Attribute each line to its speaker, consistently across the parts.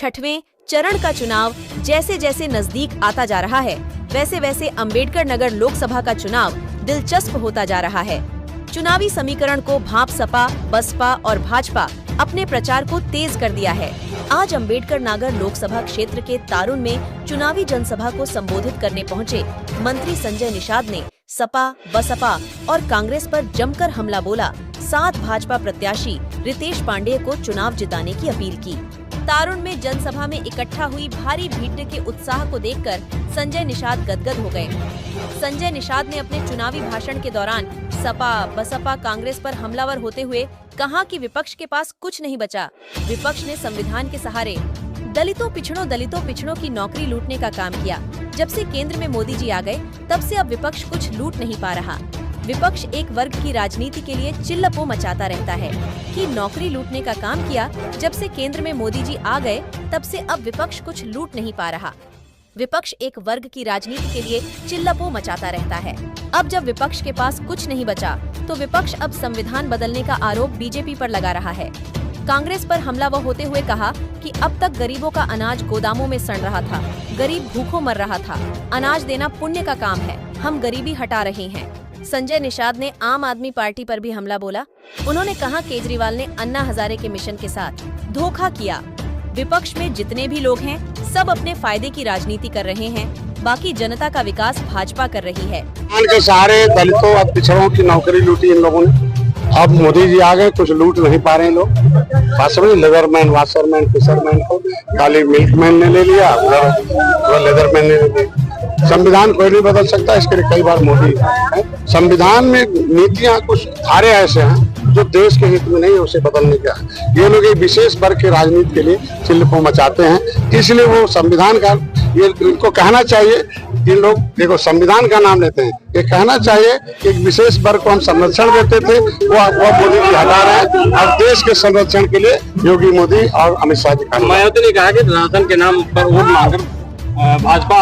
Speaker 1: छठवें चरण का चुनाव जैसे जैसे नजदीक आता जा रहा है, वैसे वैसे अम्बेडकर नगर लोकसभा का चुनाव दिलचस्प होता जा रहा है। चुनावी समीकरण को भाप सपा, बसपा और भाजपा अपने प्रचार को तेज कर दिया है। आज अम्बेडकर नगर लोकसभा क्षेत्र के तारुण में चुनावी जनसभा को संबोधित करने पहुंचे मंत्री संजय निषाद ने सपा, बसपा और कांग्रेस पर जमकर हमला बोला। साथ भाजपा प्रत्याशी रितेश पांडेय को चुनाव जिताने की अपील की। तारुण में जनसभा में इकट्ठा हुई भारी भीड़ के उत्साह को देखकर संजय निषाद गदगद हो गए। संजय निषाद ने अपने चुनावी भाषण के दौरान सपा, बसपा, कांग्रेस पर हमलावर होते हुए कहा कि विपक्ष के पास कुछ नहीं बचा। विपक्ष ने संविधान के सहारे दलितों पिछड़ों की नौकरी लूटने का काम किया। जब से केंद्र में मोदी जी आ गए, तब से अब विपक्ष कुछ लूट नहीं पा रहा। विपक्ष एक वर्ग की राजनीति के लिए चिल्लपो मचाता रहता है कि नौकरी लूटने का काम किया। जब से केंद्र में मोदी जी आ गए, तब से अब विपक्ष कुछ लूट नहीं पा रहा। विपक्ष एक वर्ग की राजनीति के लिए चिल्लपो मचाता रहता है। अब जब विपक्ष के पास कुछ नहीं बचा, तो विपक्ष अब संविधान बदलने का आरोप बीजेपी पर लगा रहा है। कांग्रेस पर हमलावर होते हुए कहा कि अब तक गरीबों का अनाज गोदामों में सड़ रहा था, गरीब भूखों मर रहा था। अनाज देना पुण्य का काम है, हम गरीबी हटा रहे हैं। संजय निषाद ने आम आदमी पार्टी पर भी हमला बोला। उन्होंने कहा केजरीवाल ने अन्ना हजारे के मिशन के साथ धोखा किया। विपक्ष में जितने भी लोग हैं, सब अपने फायदे की राजनीति कर रहे हैं, बाकी जनता का विकास भाजपा कर रही है।
Speaker 2: के सहारे दलितों और पिछड़ों की नौकरी लूटी इन लोगों ने। अब मोदी जी आ गए, कुछ लूट नहीं पा रहे हैं लोग। लेबरमैन, वाशरमैन, फिशरमैन को खाली मिल्कमैन ने ले लिया, लेदरमैन ने ले लिया। संविधान कोई नहीं बदल सकता, इसके लिए कई बार मोदी संविधान में नीतियां कुछ धारे ऐसे हैं जो देश के हित में नहीं है, उसे बदलने का है। ये लोग एक विशेष वर्ग की राजनीति के लिए चिल्लपो मचाते हैं, इसलिए वो संविधान का ये इनको कहना चाहिए। ये लोग देखो संविधान का नाम लेते हैं, ये कहना चाहिए कि एक विशेष वर्ग को हम संरक्षण देते थे, वो मोदी जी हटा रहे हैं। अब देश के संरक्षण के लिए योगी मोदी और अमित शाह जी
Speaker 3: मायावती ने कहा कि धनातन के नाम पर वोट मांगकर भाजपा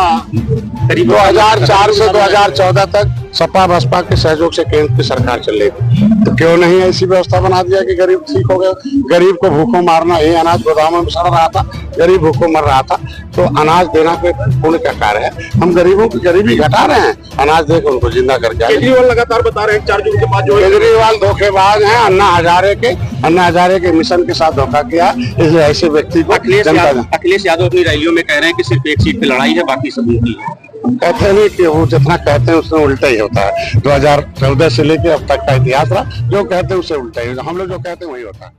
Speaker 3: करीब
Speaker 2: 2004 से 2014 तक सपा बसपा के सहयोग से केंद्र की सरकार चल रही थी, तो क्यों नहीं ऐसी व्यवस्था बना दिया कि गरीब ठीक हो गए। गरीब को भूखों मारना, ये अनाज गोदामों में सड़ रहा था, गरीब भूखों मर रहा था, तो अनाज देना कोई पुण्य का कार्य है। हम गरीबों की गरीबी घटा रहे हैं, अनाज देकर उनको जिंदा करके।
Speaker 3: केजरीवाल लगातार बता रहे हैं 4 जून के बाद जो
Speaker 2: केजरीवाल धोखेबाज हैं। अन्ना हजारे के मिशन के साथ धोखा किया, इसलिए ऐसे व्यक्ति को
Speaker 3: अखिलेश यादव अपनी रैलियों में कह रहे हैं कि सिर्फ एक सीट पे लड़ाई है, बाकी सब उनकी है।
Speaker 2: कहते नहीं कि वो जितना कहते हैं उसमें उल्टा ही होता है। 2014 से लेके अब तक का इतिहास रहा, जो कहते हैं उससे उल्टा ही, हम लोग जो कहते हैं वही होता है।